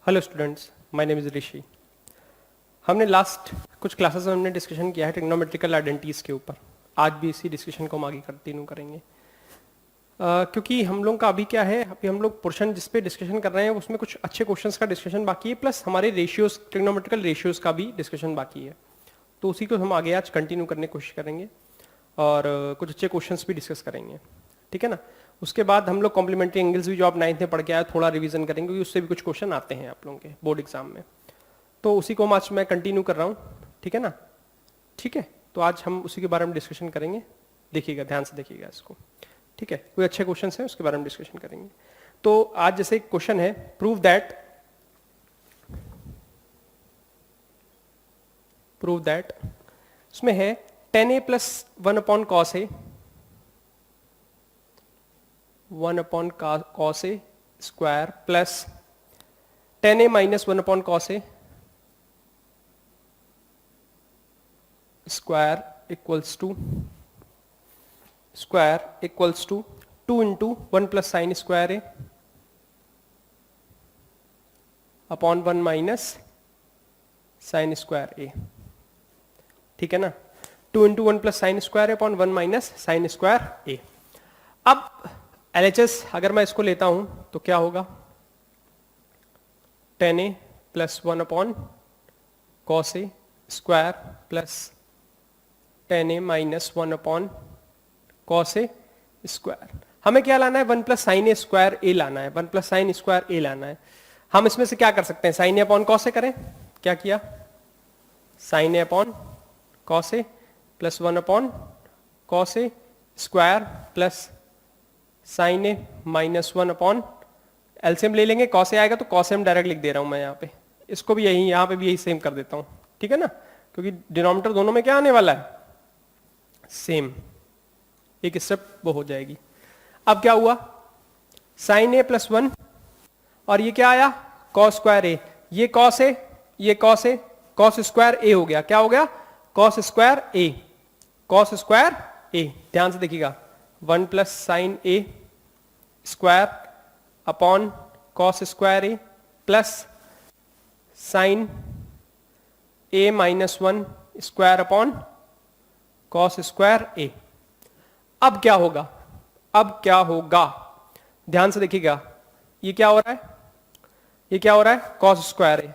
Hello students, my name is Rishi. हमने last कुछ classes में हमने डिस्कशन किया है ट्रिग्नोमेट्रिकल आइडेंटिटीज़ के ऊपर। आज भी इसी डिस्कशन को हम आगे कंटिन्यू करेंगे। क्योंकि हम लोग का अभी क्या है, अभी हम लोग पोर्शन जिस पे डिस्कशन कर रहे हैं उसमें कुछ अच्छे क्वेश्चंस का डिस्कशन बाकी है, प्लस हमारे रेशियोज ट्रिग्नोमेट्रिकल रेशियोज का भी डिस्कशन बाकी है। तो उसी को हम आगे आज कंटिन्यू करने की कोशिश करेंगे और कुछ अच्छे क्वेश्चंस भी डिस्कस करेंगे, ठीक है ना। उसके बाद हम लोग कॉम्प्लीमेंट्री एंगल्स भी जो आप 9th में पढ़ के आए थोड़ा रिवीजन करेंगे, क्योंकि उससे भी कुछ क्वेश्चन आते हैं आप लोगों के बोर्ड एग्जाम में। तो उसी को आज मैं कंटिन्यू कर रहा हूँ, ठीक है ना। ठीक है, तो आज हम उसी के बारे में डिस्कशन करेंगे। देखिएगा, ध्यान से देखिएगा इसको, ठीक है। कोई अच्छे क्वेश्चन हैं उसके बारे में डिस्कशन करेंगे। तो आज जैसे एक क्वेश्चन है, प्रूव दैट उसमें है tan a plus 1 upon cos A, 1 upon cos A square plus tan a minus 1 upon cos A square equals to 2 into 1 plus sine square A upon 1 minus sine square A, ठीक है ना। 2 into 1 plus sine square upon 1 minus sine square A. अब LHS अगर मैं इसको लेता हूं तो क्या होगा, tan a plus 1 upon cos A square plus tan a minus 1 upon cos A square. हमें क्या लाना है, 1 प्लस साइन ए स्क्वायर ए लाना है, 1 प्लस साइन स्क्वायर ए लाना है। हम इसमें से क्या कर सकते हैं, साइन ए अपॉन कॉस ए करें। क्या किया, sign A upon cos A plus 1 upon cos A square plus sine A minus 1 upon, LCM ले लेंगे, कॉस ए आएगा तो कॉस एम डायरेक्ट लिख दे रहा हूं मैं यहाँ पे। इसको भी यही, यहाँ पे भी यही सेम कर देता हूँ, ठीक है ना, क्योंकि डिनोमिनेटर दोनों में क्या आने वाला है, सेम। एक स्टेप वो हो जाएगी। अब क्या हुआ, साइन ए प्लस 1 और ये क्या आया, कॉस स्क्वायर ए, ये कॉस ए, ये cos A, cos square A हो गया। क्या हो गया, cos square A, cos square A. ध्यान से देखिएगा, 1 plus sine A square upon cos square A plus sine A minus 1 square upon cos square A. अब क्या होगा, अब क्या होगा, ध्यान से देखिएगा, ये क्या हो रहा है, ये क्या हो रहा है, कॉस स्क्वायर ए,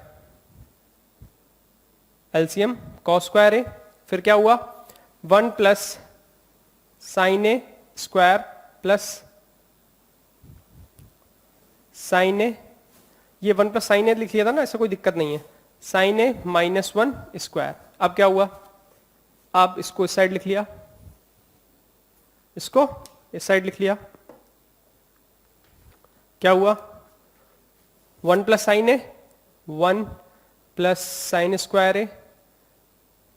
एलसीएम कॉस स्क्वायर ए, फिर क्या हुआ, 1 plus sine A square plus sine A, ये 1 प्लस साइन ए लिख लिया था ना, ऐसा कोई दिक्कत नहीं है, साइन ए माइनस 1 स्क्वायर। अब क्या हुआ, अब इसको इस साइड लिख लिया, इसको इस साइड लिख लिया। क्या हुआ, 1 plus sine A, 1 plus sine square A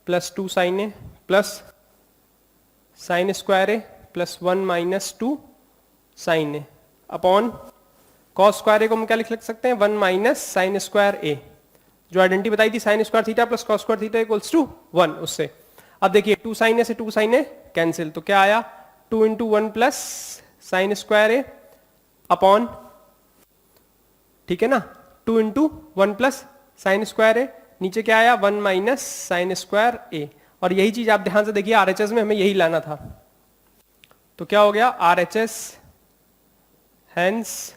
plus 2 sign A plus sine square A plus 1 minus 2 sign A upon cos square ए को हम क्या लिख सकते हैं, 1 माइनस साइन स्क्वायर ए। जो आइडेंटिटी बताई थी, sine square theta plus cos square theta equals to 1, उससे। अब देखिए 2 साइन ए से 2 साइन ए कैंसिल, तो क्या आया, 2 into 1 plus sine square A upon, ठीक है ना, 2 इंटू 1 प्लस साइन स्क्वायर ए, नीचे क्या आया, 1 माइनस साइन स्क्वायर ए। और यही चीज आप ध्यान से देखिए, आरएचएस में हमें यही लाना था। तो क्या हो गया, RHS hence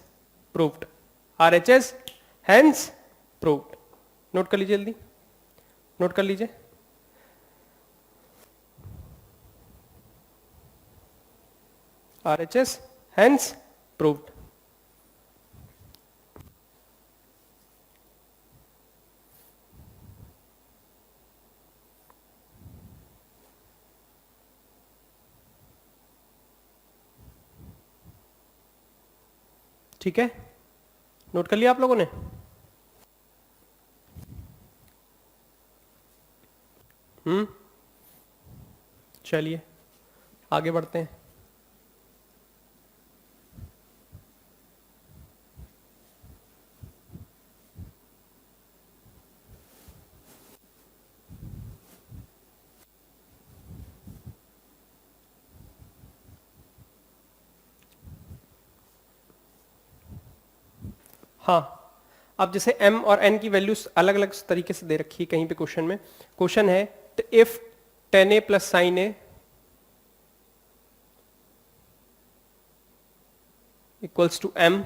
proved, RHS hence proved. Note कर लीजिए, जल्दी नोट कर लीजिए। RHS hence proved. ठीक है, नोट कर लिया आप लोगों ने। चलिए आगे बढ़ते हैं। हाँ, अब जैसे m और n की वैल्यूज अलग अलग तरीके से दे रखी है कहीं पे क्वेश्चन में, क्वेश्चन है if tan a plus sine A equals to m,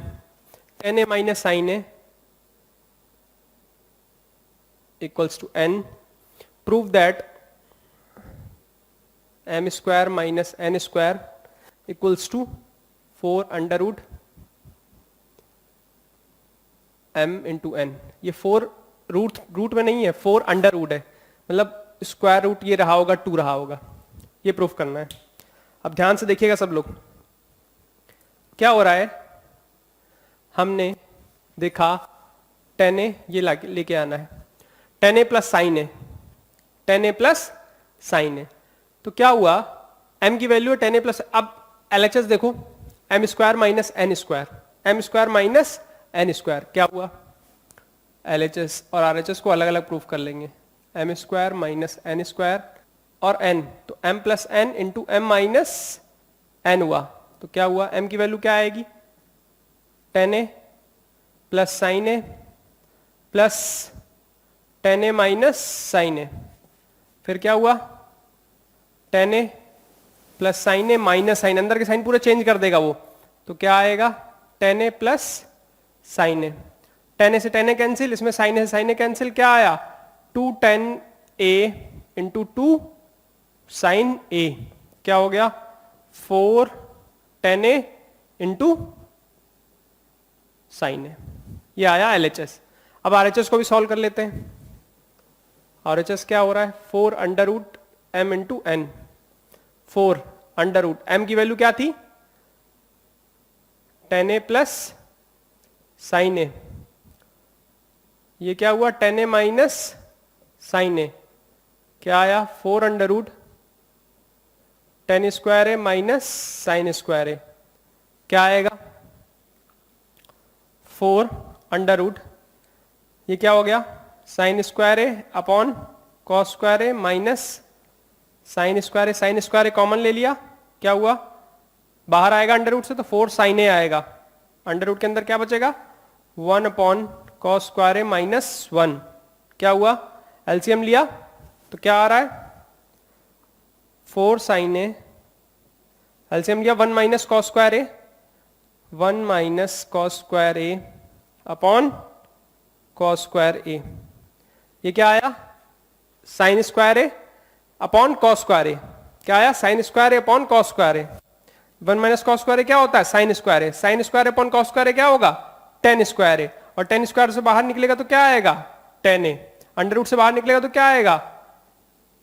tan a minus sine A equals to n, prove that m square minus n square equals to 4 under root m into n। ये 4 root में नहीं है, 4 under root है, मतलब square root ये रहा होगा 2 रहा होगा, ये प्रूफ करना है। अब ध्यान से देखिएगा सब लोग, क्या हो रहा है, हमने देखा tan a ये लेके आना है, tan a plus sine A, tan a plus sine A, तो क्या हुआ m की वैल्यू है tan a प्लस, अब LHS देखो m square minus N square, m square minus N square, क्या हुआ LHS और RHS को अलग अलग प्रूफ कर लेंगे, m square minus N square और n, तो m plus N into M minus N हुआ, तो क्या हुआ m की वैल्यू क्या आएगी tan a plus sine A plus tan a minus sine A, फिर क्या हुआ tan a plus sine A minus sine, अंदर के साइन पूरा चेंज कर देगा वो, तो क्या आएगा tan a plus sine A, tan a से tan a कैंसिल, इसमें साइन ए से साइन ए कैंसिल, क्या आया 2 tan a into 2 sign A, क्या हो गया 4 tan a into sine A, ये आया LHS। अब RHS को भी सॉल्व कर लेते हैं, RHS क्या हो रहा है 4 under root m into N, 4 under root m की वैल्यू क्या थी tan a plus sine A, ये क्या हुआ tan a minus sine A, क्या आया 4 under root tan square A minus sine square A, क्या आएगा 4 अंडर रूट, ये क्या हो गया sine square A upon cos square A minus sine square A common ले लिया, क्या हुआ बाहर आएगा अंडर रूट से, तो 4 साइन ए आएगा, अंडर रूट के अंदर क्या बचेगा 1 upon cos square A minus 1, क्या हुआ एलसीएम लिया तो क्या आ रहा है 4 साइन ए, एलसीएम लिया 1 minus cos square A, 1 minus cos square A upon cos square A, ये क्या आया sine square A upon cos square A, क्या आया sine square A upon cos square A, 1 minus cos square A क्या होता है sine square A, sine square upon cos square A क्या होगा tan स्क्वायर ए, और tan स्क्वायर से बाहर निकलेगा तो क्या आएगा tan ए, अंडर रूट से बाहर निकलेगा तो क्या आएगा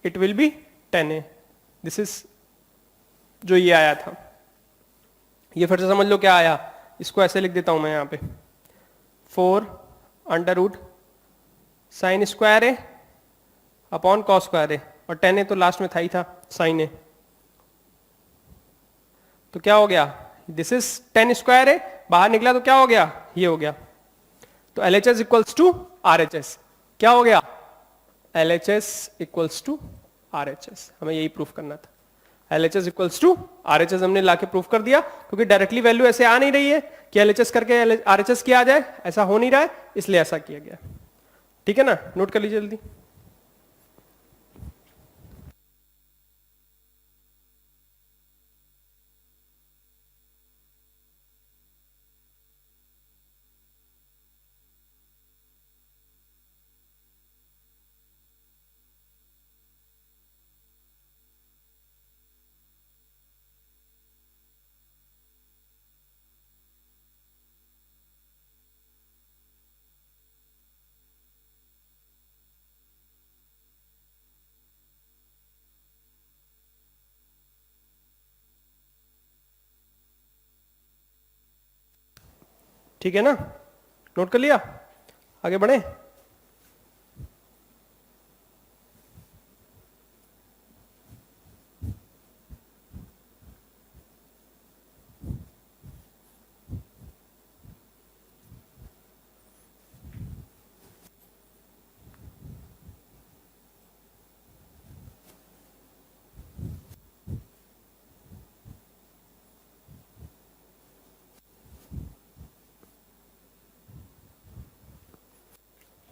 it will be tan A, this is जो ये आया था, ये फिर से समझ लो क्या आया, इसको ऐसे लिख देता हूं मैं यहां पे 4 under root sine square A upon cos square ए, और tan ए तो लास्ट में था ही था साइन ए, तो क्या हो गया दिस इज tan स्क्वायर ए, बाहर निकला तो क्या हो गया ये हो गया, तो LHS इक्वल्स टू RHS, क्या हो गया LHS इक्वल्स टू RHS, हमें यही प्रूफ करना था, LHS इक्वल्स टू RHS हमने लाके प्रूफ कर दिया, क्योंकि डायरेक्टली वैल्यू ऐसे आ नहीं रही है कि LHS करके RHS किया जाए, ऐसा हो नहीं रहा है, इसलिए ऐसा किया गया, ठीक है ना, नोट कर लीजिए जल्दी। ठीक है ना, नोट कर लिया, आगे बढ़े।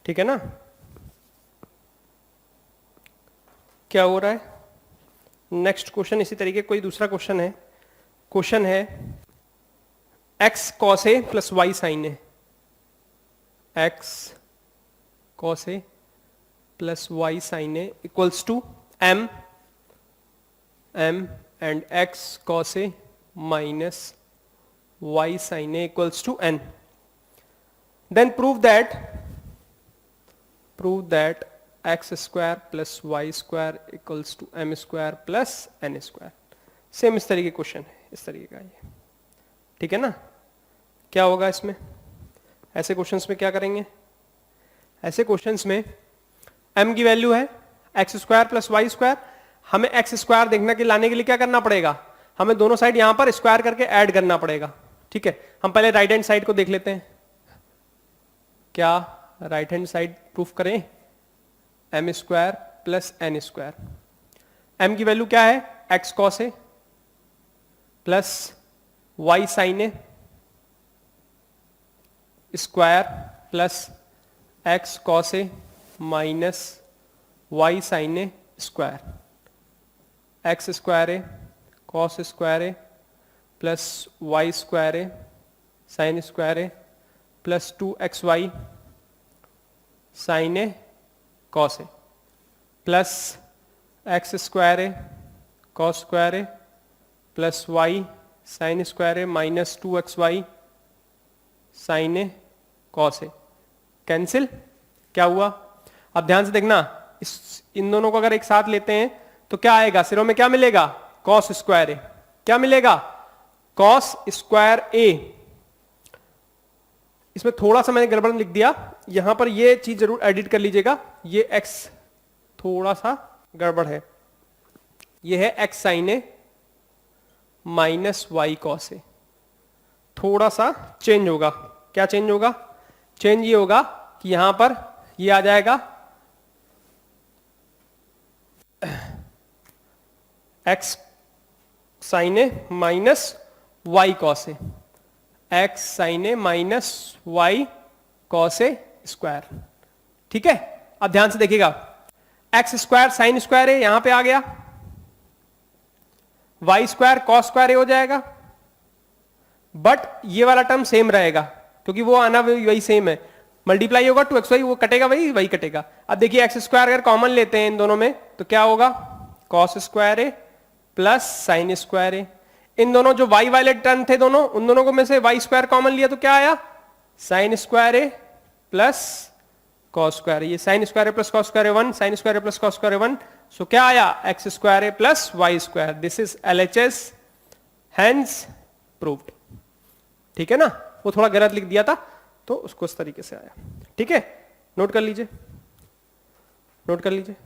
ठीक है ना? क्या हो रहा है? नेक्स्ट क्वेश्चन इसी तरीके कोई दूसरा क्वेश्चन है। क्वेश्चन है x cos a plus y sin a, x cos a plus y sin a equals to m and x cos a minus y sin a equals to n. Then prove that x square plus y square equals to m square plus n square. Same इस तरीके question है, इस तरीके का ये, ठीक है ना? क्या होगा इसमें? ऐसे क्वेश्चंस में क्या करेंगे? ऐसे क्वेश्चंस में m की वैल्यू है X square plus Y square. हमें एक्स स्क्वायर देखने के लाने के लिए क्या करना पड़ेगा? हमें दोनों साइड यहां पर स्क्वायर करके ऐड करना पड़ेगा, ठीक है? हम पहले राइट हैंड साइड को देख लेते हैं। क्या राइट हैंड साइड प्रूफ करें? M square plus N square. M की वैल्यू क्या है? X cos A plus Y sine A square plus X cos A minus Y sine A square. X square A cos square A plus Y square A sine square A plus 2xy sine A cos A plus X square A cos square A plus Y sine square A minus 2xy sine A cos A. Cancel. क्या हुआ? अब ध्यान से देखना, इन दोनों को अगर एक साथ लेते हैं तो क्या आएगा? सिरों में क्या मिलेगा? Cos square A. क्या मिलेगा? कॉस स्क्वायर ए। इसमें थोड़ा सा मैंने गड़बड़ लिख दिया, यहां पर ये चीज जरूर एडिट कर लीजिएगा। ये x थोड़ा सा गड़बड़ है, ये है x sign A minus Y cos A. थोड़ा सा चेंज होगा। क्या चेंज होगा? चेंज ये होगा कि यहां पर ये आ जाएगा x sign A minus Y cos A, x sign A minus Y cos A square, ठीक है? अब ध्यान से देखिएगा, एक्स स्क्वायर साइन स्क्वायर ए यहां पे आ गया, Y square cos square A हो जाएगा, बट ये वाला टर्म सेम रहेगा क्योंकि वो आना वही सेम है। मल्टीप्लाई होगा 2xy, वो कटेगा वही कटेगा। अब देखिए एक्स स्क्वायर अगर कॉमन लेते हैं इन दोनों में तो क्या होगा? Cos square A plus sine square ए। इन दोनों जो y वाले टर्म थे दोनों, उन दोनों को में से y स्क्वायर कॉमन लिया तो क्या आया? Sine square A plus cos square. ये sine square A plus cos square A 1, sine square A plus cos square A 1। So क्या आया? X square A plus Y square. This is LHS, hence proved. ठीक है ना? वो थोड़ा गलत लिख दिया था तो उसको इस तरीके से आया, ठीक है? नोट कर लीजिए, नोट कर लीजिए।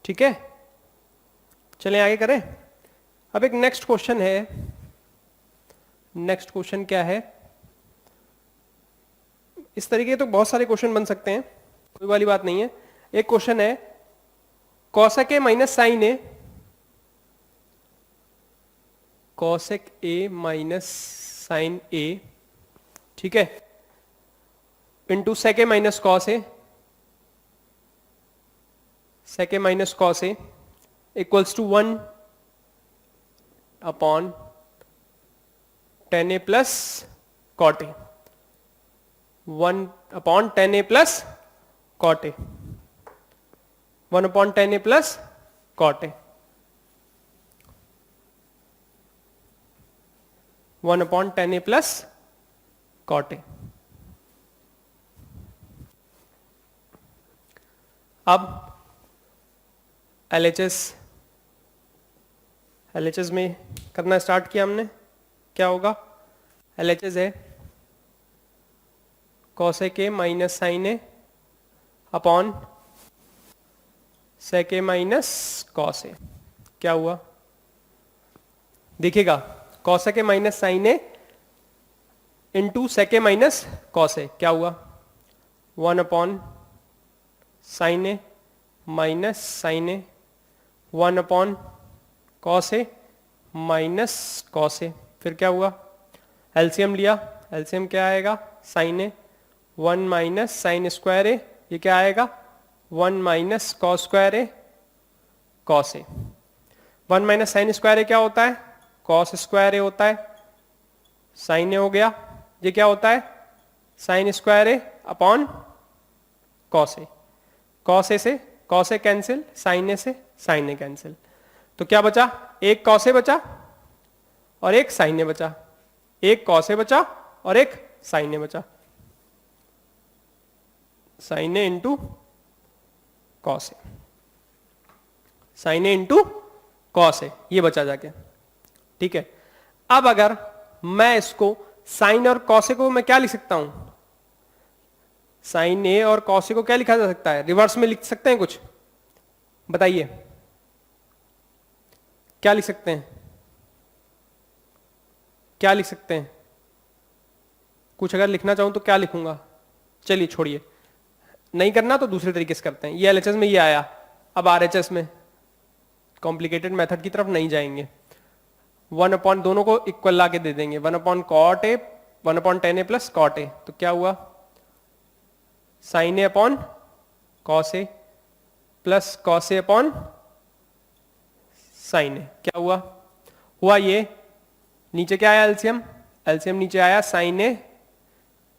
ठीक है, चलें आगे करें। अब एक नेक्स्ट क्वेश्चन है। नेक्स्ट क्वेश्चन क्या है? इस तरीके तो बहुत सारे क्वेश्चन बन सकते हैं, कोई वाली बात नहीं है। एक क्वेश्चन है cosec A minus sine A, cosec A minus sine A, ठीक है, into sec A minus cos A, sec A minus cos A equals to 1 upon tan A plus cot A, 1 upon tan A plus cot A, 1 upon tan A plus cot A, 1 upon tan A plus cot A. अब LHS में करना start किया हमने। क्या होगा? LHS है cosec A minus sine A upon sec a minus cos a। क्या हुआ देखिएगा, cos a minus sin a into sec a minus cos a, क्या हुआ 1 upon sin a minus sin a, 1 upon cos a minus cos a। फिर क्या हुआ, LCM लिया, LCM क्या आएगा sin a 1 minus sine square A, ये क्या आएगा 1 minus cos square A cos A. 1 minus sine square A क्या होता है कॉस स्क्वायर ए होता है, साइन ए हो गया, ये क्या होता है sine square A upon cos A. Cos ए से कॉस ए कैंसिल, साइन ए से साइन ए कैंसिल, तो क्या बचा एक कॉस ए बचा और एक साइन ए बचा, एक कॉस ए बचा और एक साइन ए बचा, sign A into cos A, sign A into cos A, ये बचा जाके। ठीक है, अब अगर मैं इसको साइन और कॉस ए को मैं क्या लिख सकता हूं, साइन ए और कॉस ए को क्या लिखा जा सकता है, रिवर्स में लिख सकते हैं कुछ, बताइए क्या लिख सकते हैं, क्या लिख सकते हैं, कुछ अगर लिखना चाहूं तो क्या लिखूंगा, चलिए छोड़िए, नहीं करना तो दूसरे तरीके से करते हैं। ये एलएचएस में ये आया, अब आरएचएस में कॉम्प्लिकेटेड मेथड की तरफ नहीं जाएंगे, 1 अपॉन दोनों को इक्वल ला के दे देंगे, 1 upon cot A 1 upon tan A plus cot A, तो क्या हुआ sine A upon cos A plus cos A upon sine A, क्या हुआ, हुआ ये, नीचे क्या आया एलसीएम, एलसीएम नीचे आया sign A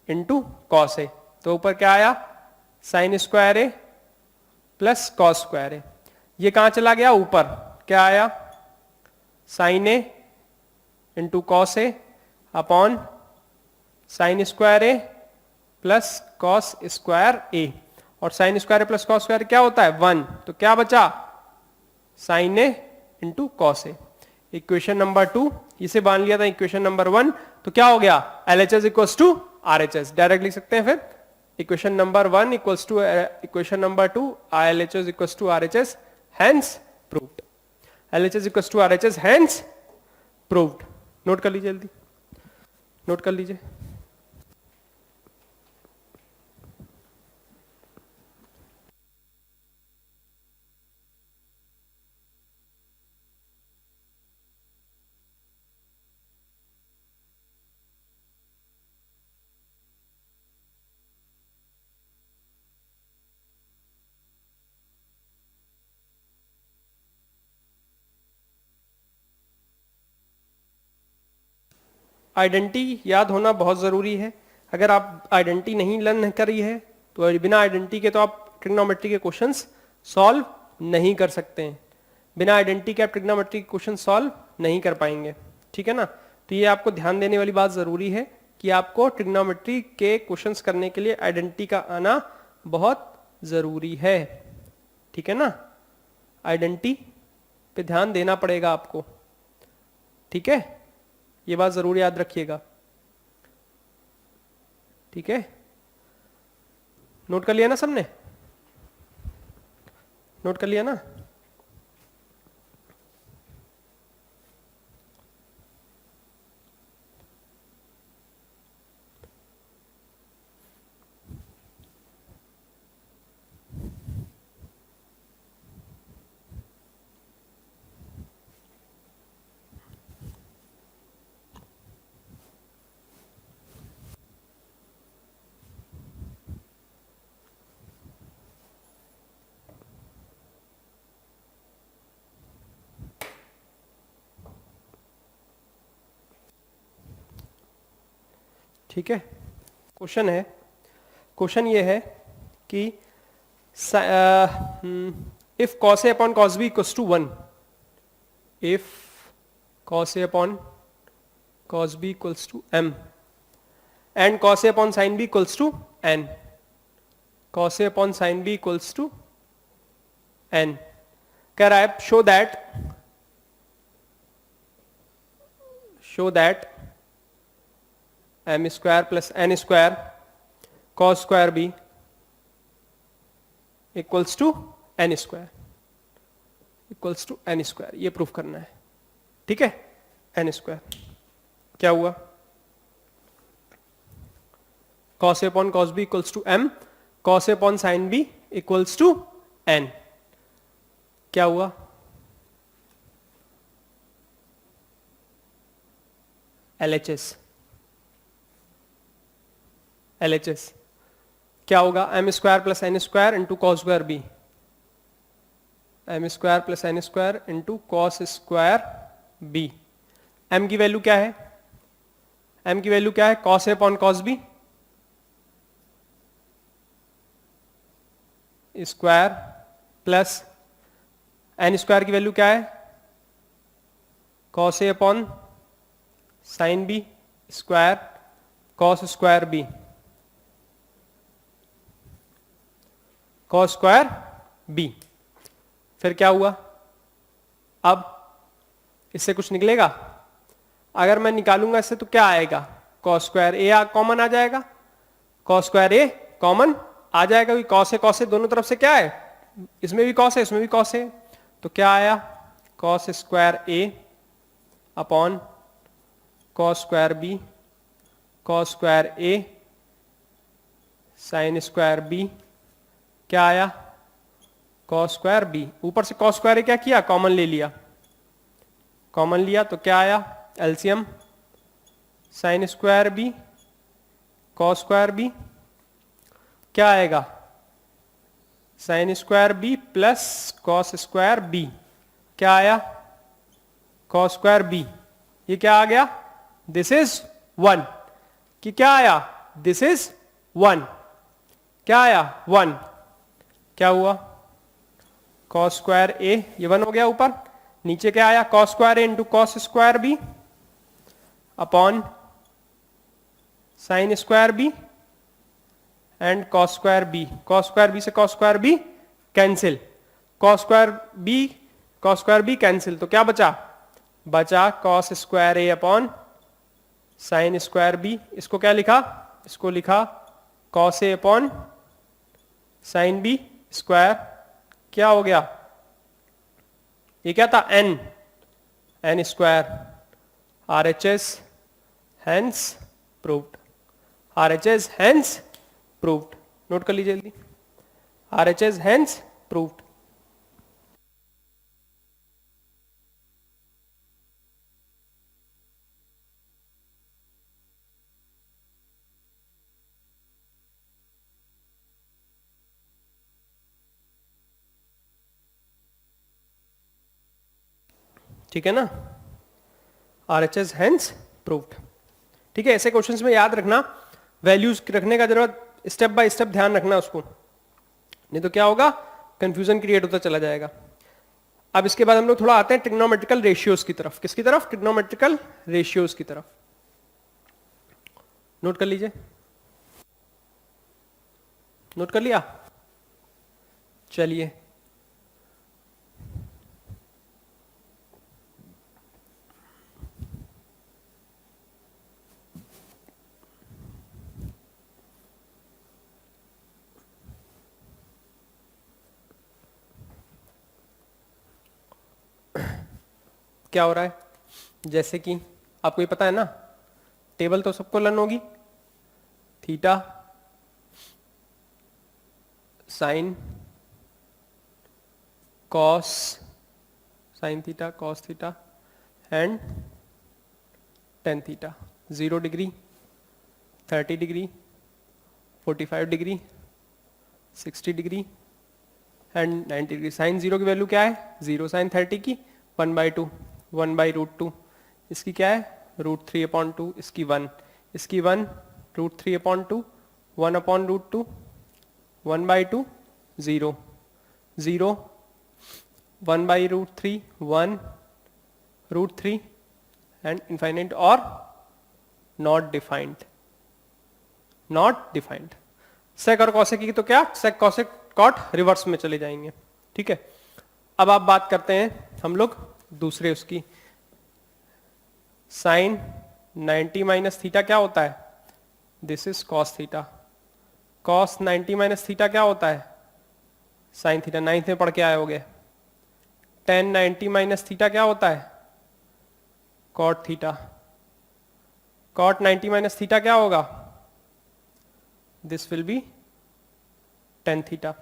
into cos A, तो ऊपर क्या आया sine square A plus cos square A, ये कहां चला गया ऊपर, क्या आया sign A into cos A upon sine square A plus cos square ए, और sign square A plus cos square क्या होता है 1, तो क्या बचा sign A into cos A. Equation number 2 इसे मान लिया था इक्वेशन नंबर 1, तो क्या हो गया LHS equals to RHS, direct लिख सकते हैं फिर equation number 1 equals to equation number 2 LHS equals to RHS, hence proved, LHS equals to RHS hence proved. Note कर लीजिए, जल्दी नोट कर लीजिए। आइडेंटिटी याद होना बहुत जरूरी है, अगर आप आइडेंटिटी नहीं लर्न करी है तो बिना आइडेंटिटी के तो आप ट्रिग्नोमेट्री के क्वेश्चंस सॉल्व नहीं कर सकते हैं, बिना आइडेंटिटी के आप ट्रिग्नोमेट्री के क्वेश्चन सॉल्व नहीं कर पाएंगे। ठीक है ना, तो ये आपको ध्यान देने वाली बात जरूरी है कि आपको ट्रिग्नोमेट्री के क्वेश्चंस करने के लिए आइडेंटिटी का आना बहुत जरूरी है। ठीक है ना, आइडेंटिटी पे ध्यान देना पड़ेगा आपको, ठीक है, ये बात जरूर याद रखिएगा। ठीक है, नोट कर लिया ना सबने, नोट कर लिया ना। ठीक है, क्वेश्चन है, क्वेश्चन ये है कि if cos a upon cos b equals to 1, if cos a upon cos b equals to m and cos a upon sin b equals to n, cos a upon sin b equals to n, कह रहा है show that m square plus n square cos square b equals to n square. Equals to N square, ये proof करना है, ठीक है। N square क्या हुआ, cos A upon cos B equals to M, cos A upon sine B equals to N, क्या हुआ, LHS, LHS क्या होगा, M square plus N square into cos square B, M square plus N square into cos square B. M की value क्या है, M की value क्या है, cos A upon cos B square plus N square की value क्या है, cos A upon sine B square cos square B, cos square B. फिर क्या हुआ, अब इससे कुछ निकलेगा, अगर मैं निकालूंगा इससे तो क्या आएगा, कॉस स्क्वायर ए कॉमन आ जाएगा, कॉस स्क्वायर ए कॉमन आ जाएगा, कॉस है दोनों तरफ से क्या है, इसमें भी कॉस है इसमें भी कॉस है, तो क्या आया, cos square A upon cos square B cos square A sine square B, क्या आया, कॉस स्क्वायर बी, ऊपर से कॉस स्क्वायर ए क्या किया, कॉमन ले लिया, कॉमन लिया तो क्या आया, LCM sine square B cos square B, क्या आएगा, sine square B plus cos square B, क्या आया, कॉस स्क्वायर बी, ये क्या आ गया, दिस इज 1, कि क्या आया, दिस इज 1, क्या आया 1, क्या हुआ, कॉस स्क्वायर ए, ये 1 हो गया ऊपर, नीचे क्या आया, cos square A into cos square B upon sine square B and cos square B, cos square B से cos square B cancel, cos square B cancel, तो क्या बचा, बचा cos square A upon sine square B, इसको क्या लिखा, इसको लिखा cos A upon sine B square, क्या हो गया, ये क्या था, N square, RHS hence proved, RHS hence proved, note कर लीजिए जल्दी, RHS हैंस प्रूव्ड। ठीक है ना, RHS हैंस प्रूव्ड, ठीक है। ऐसे क्वेश्चंस में याद रखना, वैल्यूज रखने का जरूरत, स्टेप बाय स्टेप ध्यान रखना उसको, नहीं तो क्या होगा, कंफ्यूजन क्रिएट होता चला जाएगा। अब इसके बाद हम लोग थोड़ा आते हैं ट्रिग्नोमेट्रिकल रेशियोज की तरफ, किसकी तरफ, ट्रिग्नोमेट्रिकल रेशियोज की तरफ, नोट कर लीजिए, नोट कर लिया, चलिए क्या हो रहा है, जैसे कि आपको ये पता है ना, टेबल तो सबको लर्न होगी, theta sine cos, sine theta cos theta and tan theta, 0 degree 30 degree 45 degree 60 degree and 90 degree. Sine 0 की वैल्यू क्या है, 0, साइन 30 की 1/2, 1/√2, इसकी क्या है √3/2, इसकी 1, इसकी 1 √3/2, 1/√2, 1/2, 0, 0, 1/√3, 1, √3 एंड इनफाइनाइट और नॉट डिफाइंड, नॉट डिफाइंड। सेक और कॉसेक की तो क्या, सेक कॉसेक कॉट रिवर्स में चले जाएंगे, ठीक है। अब आप बात करते हैं हम लोग दूसरे उसकी, साइन 90 माइनस थीटा क्या होता है, this is cos theta, cos 90 minus theta क्या होता है, साइन थीटा, 9th में पढ़ के आए होगे। tan 90 माइनस थीटा क्या होता है? cot theta. cot 90 minus theta क्या होगा? This will be tan theta.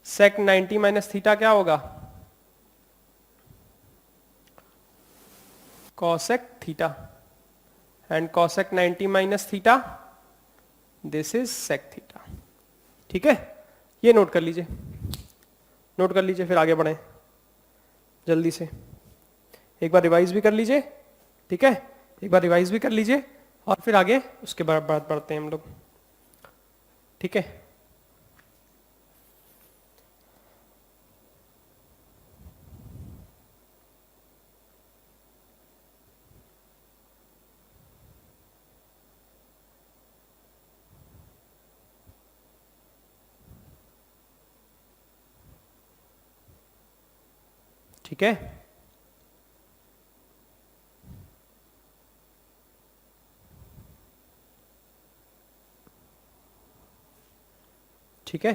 sec 90 minus theta क्या होगा? cosec theta. And cosec 90 minus theta, this is sec theta. ठीक है, ये नोट कर लीजिए, नोट कर लीजिए, फिर आगे बढ़ें जल्दी से। एक बार रिवाइज भी कर लीजिए, ठीक है, एक बार रिवाइज भी कर लीजिए और फिर आगे उसके बाद बढ़ते हैं हम लोग। ठीक है, ठीक है, ठीक है।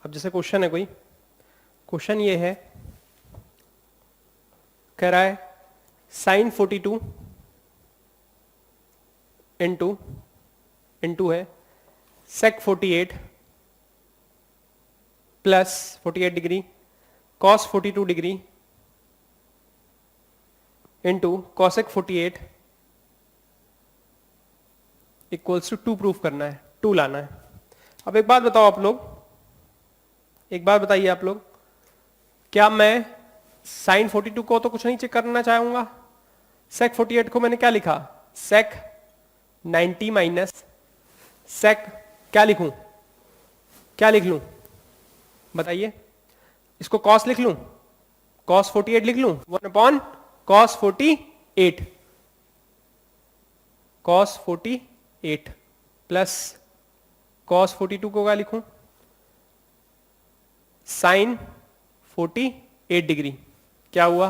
अब जैसे क्वेश्चन है, कोई क्वेश्चन ये है, कह रहा है sin 42 इंटू है sec 48 plus 48 degree cos 42 degree into cosec 48 equals to 2 proof करना है, 2 लाना है। अब एक बात बताओ आप लोग, एक बात बताइए आप लोग, क्या मैं sin 42 को तो कुछ नहीं चेक करना चाहूंगा? sec 48 को मैंने क्या लिखा? sec 90 माइनस sec क्या लिखूं, क्या लिख लूं बताइए? इसको cos लिख लूं, cos 48 लिख लूं, 1 upon cos 48, cos 48 plus cos 42 को क्या लिखूं? sin 48 degree. क्या हुआ?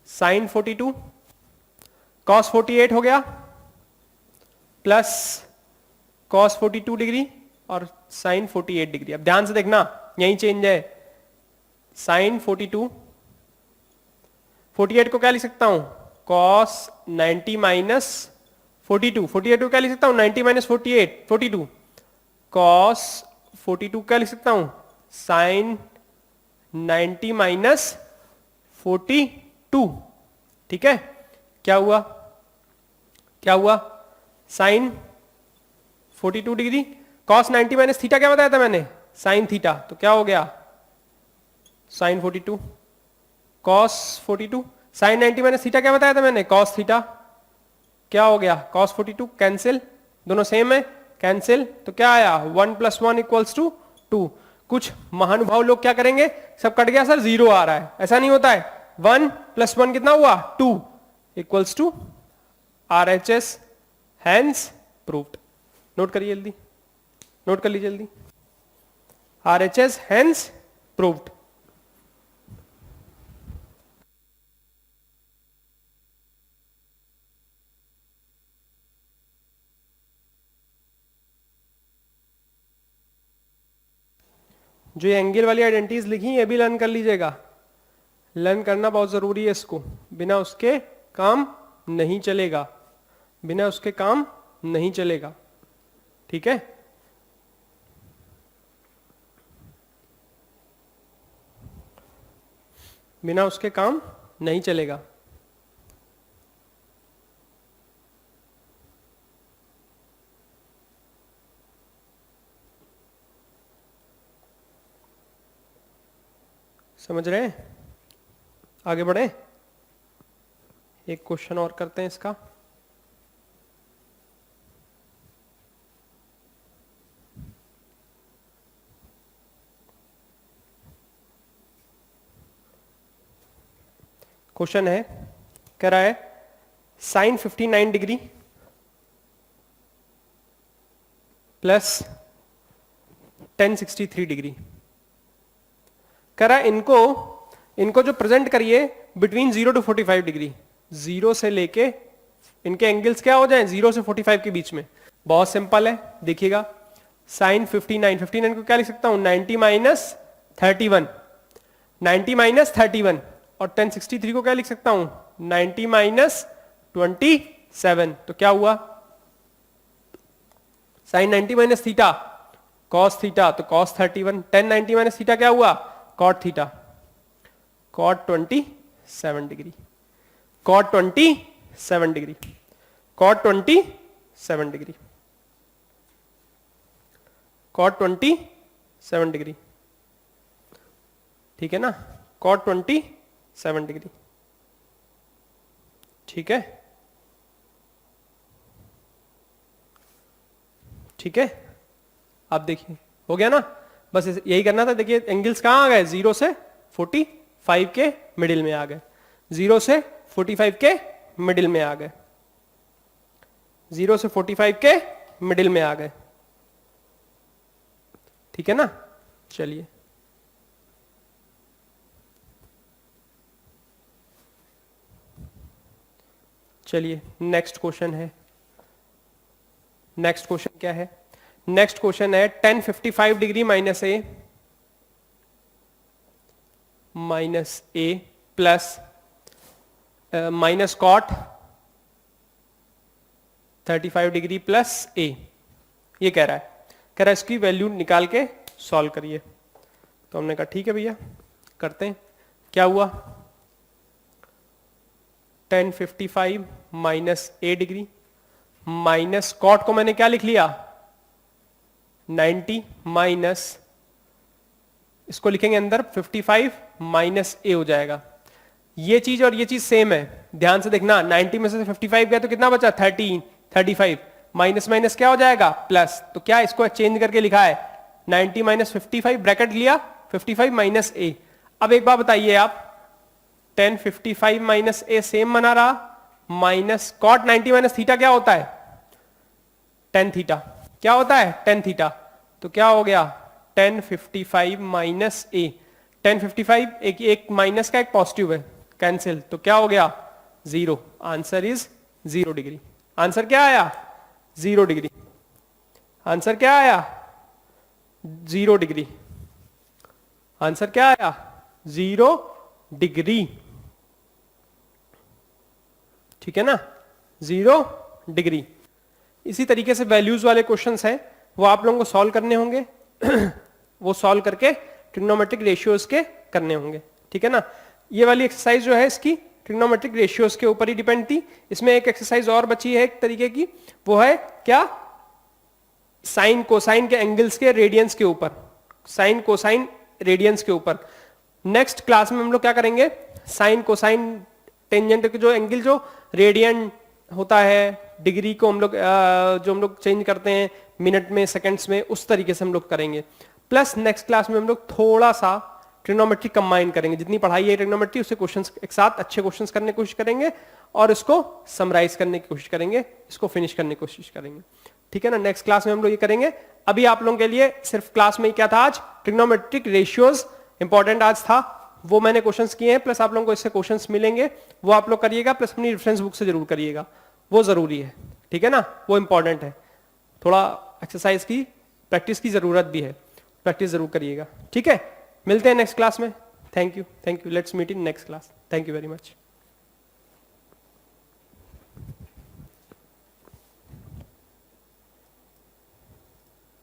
sin 42 cos 48 हो गया प्लस cos 42 डिग्री और sin 48 डिग्री। अब ध्यान से देखना, यही चेंज है। sin 42, 48 को क्या लिख सकता हूं? cos 90 माइनस 42, 48 को क्या लिख सकता हूं? 90 माइनस 48, 42, cos 42 क्या लिख सकता हूं? sin 90 minus 42। ठीक है, क्या हुआ? क्या हुआ? sin 42 degree cos 90 minus theta क्या बताया था मैंने? sin theta. तो क्या हो गया? sin 42 cos 42, sin 90 minus theta क्या बताया था मैंने? cos theta. क्या हो गया? cos 42 कैंसिल, दोनों सेम है, कैंसिल। तो क्या आया? 1 प्लस 1 इक्वल्स टू 2। कुछ महानुभाव लोग क्या करेंगे, सब कट गया सर, 0 आ रहा है। ऐसा नहीं होता है। 1 प्लस 1 कितना हुआ? 2 equals to RHS, hence proved. Note करिए जल्दी, नोट कर लीजिए जल्दी, RHS हैंस प्रूव्ड। जो ये एंगल वाली आइडेंटिटीज लिखी ये भी लर्न कर लीजिएगा, लर्न करना बहुत जरूरी है इसको, बिना उसके काम नहीं चलेगा, बिना उसके काम नहीं चलेगा। ठीक है, बिना उसके काम नहीं चलेगा। समझ रहे हैं? आगे बढ़े, एक क्वेश्चन और करते हैं इसका। क्वेश्चन है, कह रहा है sin 59 degree plus tan 63 degree. कह रहा है इनको जो प्रेजेंट करिए बिटवीन 0 टू 45 डिग्री, 0 से लेके इनके एंगल्स क्या हो जाएं? 0 से 45 के बीच में। बहुत सिंपल है, देखिएगा, sin 59 को क्या लिख सकता हूं? 90 माइनस 31, 90 माइनस 31 और tan 63 को क्या लिख सकता हूं 90 माइनस 27। तो क्या हुआ sine 90 minus theta cos theta, तो कॉस 31। tan 90 माइनस थीटा क्या हुआ cot theta, cot 27 degree, cot 27 degree, cot 27 degree, cot 27 degree. ठीक है ना, कॉट 27 डिग्री। ठीक है, ठीक है, आप देखिए हो गया ना, बस यही करना था। देखिए एंगल्स कहां आ गए 0 से 45 के मिडिल में आ गए, 0 से 45 के मिडिल में आ गए, 0 से 45 के मिडिल में आ गए। ठीक है ना, चलिए चलिए नेक्स्ट क्वेश्चन है। नेक्स्ट क्वेश्चन क्या है, नेक्स्ट क्वेश्चन है tan 55 degree minus A plus minus cot 35 degree plus A. ये कह रहा है इसकी वैल्यू निकाल के सॉल्व करिए। तो हमने कहा ठीक है भैया करते हैं। क्या हुआ tan 55 माइनस ए डिग्री माइनस कॉट को मैंने क्या लिख लिया 90 माइनस, इसको लिखेंगे अंदर 55 माइनस ए हो जाएगा। ये चीज और ये चीज सेम है, ध्यान से देखना। 90 में से 55 गया तो कितना बचा 35, माइनस माइनस क्या हो जाएगा प्लस। तो क्या इसको चेंज करके लिखा है 90 माइनस 55 ब्रैकेट लिया 55 माइनस ए। अब एक बात बताइए आप, tan 55 माइनस ए सेम बना रहा, माइनस कॉट 90 माइनस थीटा क्या होता है tan थीटा, क्या होता है tan थीटा। तो क्या हो गया tan 55 माइनस ए, tan 55 एक माइनस का एक पॉजिटिव है, कैंसिल, तो क्या हो गया 0। Answer is 0 degree. आंसर क्या आया 0 डिग्री। आंसर क्या आया 0 डिग्री। आंसर क्या आया 0 डिग्री। ठीक है ना, 0 डिग्री। इसी तरीके से वैल्यूज वाले क्वेश्चंस हैं वो आप लोगों को सॉल्व करने होंगे वो सॉल्व करके ट्रिग्नोमेट्रिक रेशियोज के करने होंगे। ठीक है ना, ये वाली एक्सरसाइज जो है इसकी ट्रिग्नोमेट्रिक रेशियोज के ऊपर ही डिपेंड थी। इसमें एक एक्सरसाइज और बची है एक तरीके की, वो है क्या साइन कोसाइन के एंगल्स के रेडियंस के ऊपर, साइन कोसाइन रेडियंस के ऊपर। नेक्स्ट क्लास में हम लोग क्या करेंगे, साइन कोसाइन टेंजेंट के जो एंगल जो रेडियन होता है, डिग्री को हम लोग जो हम लोग चेंज करते हैं मिनट में सेकंड्स में, उस तरीके से हम लोग करेंगे। प्लस नेक्स्ट क्लास में हम लोग थोड़ा सा ट्रिग्नोमेट्री कंबाइन करेंगे। जितनी पढ़ाई है ट्रिग्नोमेट्री उससे क्वेश्चंस एक साथ अच्छे क्वेश्चंस करने की कोशिश करेंगे और इसको समराइज करने की कोशिश करेंगे, इसको फिनिश करने की कोशिश करेंगे। ठीक है ना, नेक्स्ट क्लास में हम लोग ये करेंगे। अभी आप लोगों के लिए सिर्फ क्लास में ही क्या था आज, ट्रिग्नोमेट्रिक रेशियोज इंपॉर्टेंट आज था, वो मैंने क्वेश्चंस किए हैं, प्लस आप लोगों को इससे क्वेश्चंस मिलेंगे, वो आप लोग करिएगा, प्लस अपनी रेफरेंस बुक से जरूर करिएगा, वो जरूरी है। ठीक है ना, वो इंपॉर्टेंट है। थोड़ा एक्सरसाइज की प्रैक्टिस की जरूरत भी है, प्रैक्टिस जरूर करिएगा। ठीक है, मिलते हैं नेक्स्ट क्लास में। Thank you, let's meet in next class. Thank you very much.